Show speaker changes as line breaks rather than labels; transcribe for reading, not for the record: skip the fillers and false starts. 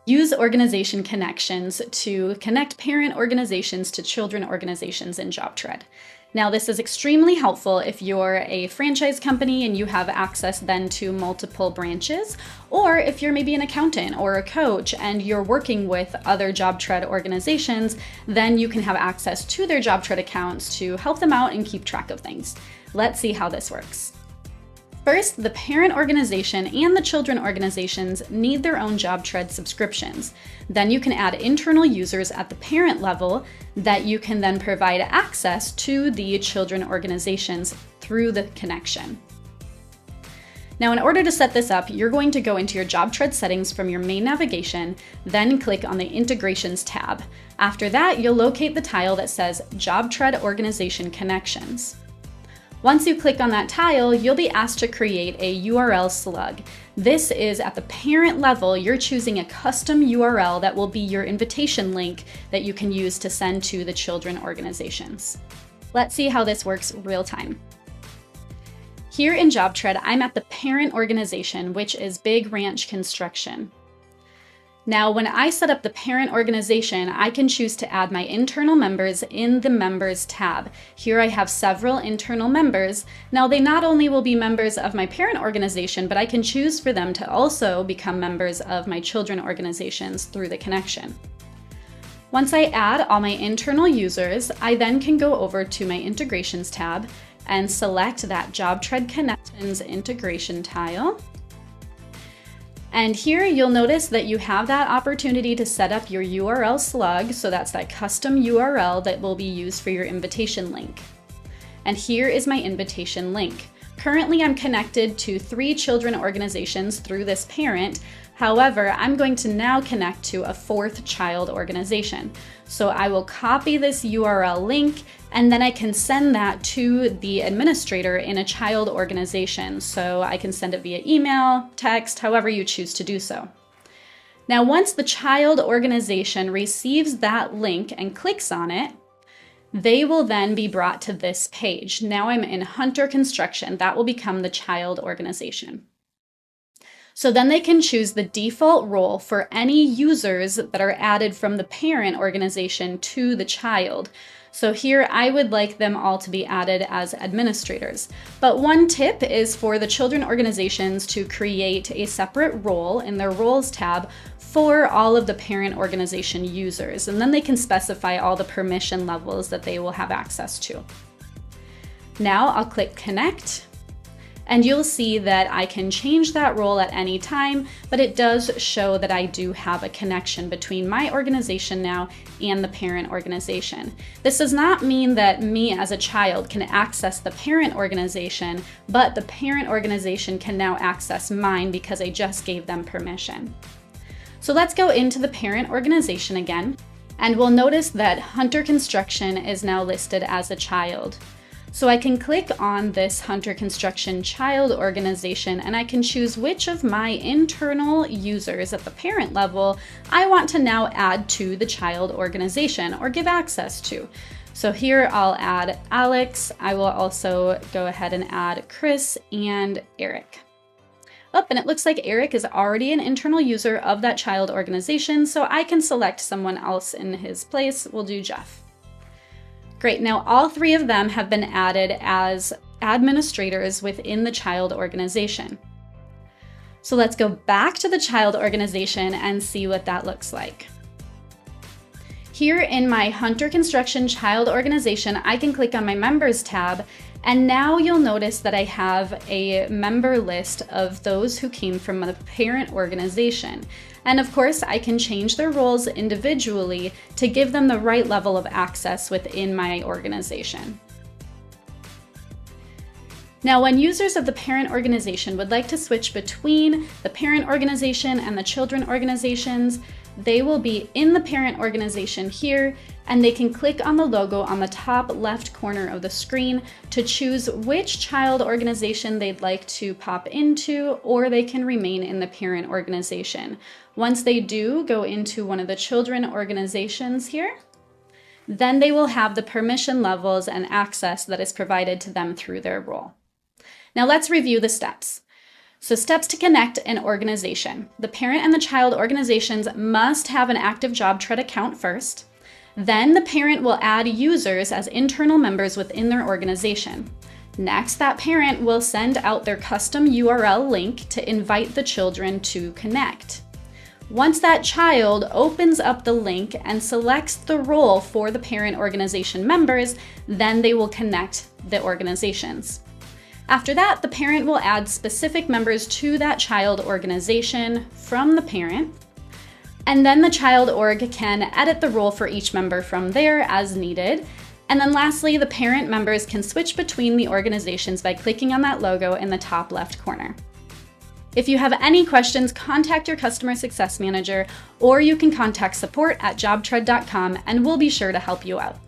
Use organization connections to connect parent organizations to children organizations in JobTread. Now, this is extremely helpful if you're a franchise company and you have access then to multiple branches, or if you're maybe an accountant or a coach and you're working with other JobTread organizations, then you can have access to their JobTread accounts to help them out and keep track of things. Let's see how this works. First, the parent organization and the children organizations need their own JobTread subscriptions. Then you can add internal users at the parent level that you can then provide access to the children organizations through the connection. Now, in order to set this up, you're going to go into your JobTread settings from your main navigation, then click on the Integrations tab. After that, you'll locate the tile that says JobTread Organization Connections. Once you click on that tile, you'll be asked to create a URL slug. This is at the parent level, you're choosing a custom URL that will be your invitation link that you can use to send to the children organizations. Let's see how this works real time. Here in JobTread, I'm at the parent organization, which is Big Ranch Construction. Now, when I set up the parent organization, I can choose to add my internal members in the Members tab. Here I have several internal members. Now, they not only will be members of my parent organization, but I can choose for them to also become members of my children organizations through the connection. Once I add all my internal users, I then can go over to my Integrations tab and select that JobTread Connections integration tile. And here you'll notice that you have that opportunity to set up your URL slug, so that's that custom URL that will be used for your invitation link. And here is my invitation link. Currently, I'm connected to 3 children organizations through this parent. However, I'm going to now connect to a 4th child organization. So I will copy this URL link, and then I can send that to the administrator in a child organization. So I can send it via email, text, however you choose to do so. Now, once the child organization receives that link and clicks on it, they will then be brought to this page. Now I'm in Hunter Construction. That will become the child organization. So then they can choose the default role for any users that are added from the parent organization to the child. So here I would like them all to be added as administrators. But one tip is for the children organizations to create a separate role in their Roles tab for all of the parent organization users, and then they can specify all the permission levels that they will have access to. Now I'll click Connect, and you'll see that I can change that role at any time, but it does show that I do have a connection between my organization now and the parent organization. This does not mean that me as a child can access the parent organization, but the parent organization can now access mine because I just gave them permission. So let's go into the parent organization again, and we'll notice that Hunter Construction is now listed as a child. So I can click on this Hunter Construction child organization, and I can choose which of my internal users at the parent level I want to now add to the child organization or give access to. So here I'll add Alex. I will also go ahead and add Chris and Eric. Oh, and it looks like Eric is already an internal user of that child organization, so I can select someone else in his place. We'll do Jeff. Great, now all 3 of them have been added as administrators within the child organization. So let's go back to the child organization and see what that looks like. Here in my Hunter Construction child organization, I can click on my Members tab, and now you'll notice that I have a member list of those who came from the parent organization. And of course, I can change their roles individually to give them the right level of access within my organization. Now, when users of the parent organization would like to switch between the parent organization and the children organizations, they will be in the parent organization here, and they can click on the logo on the top left corner of the screen to choose which child organization they'd like to pop into, or they can remain in the parent organization. Once they do go into one of the children organizations here, then they will have the permission levels and access that is provided to them through their role. Now let's review the steps. So steps to connect an organization. The parent and the child organizations must have an active JobTread account first. Then the parent will add users as internal members within their organization. Next, that parent will send out their custom URL link to invite the children to connect. Once that child opens up the link and selects the role for the parent organization members, then they will connect the organizations. After that, the parent will add specific members to that child organization from the parent, and then the child org can edit the role for each member from there as needed. And then lastly, the parent members can switch between the organizations by clicking on that logo in the top left corner. If you have any questions, contact your customer success manager, or you can contact support@jobtread.com and we'll be sure to help you out.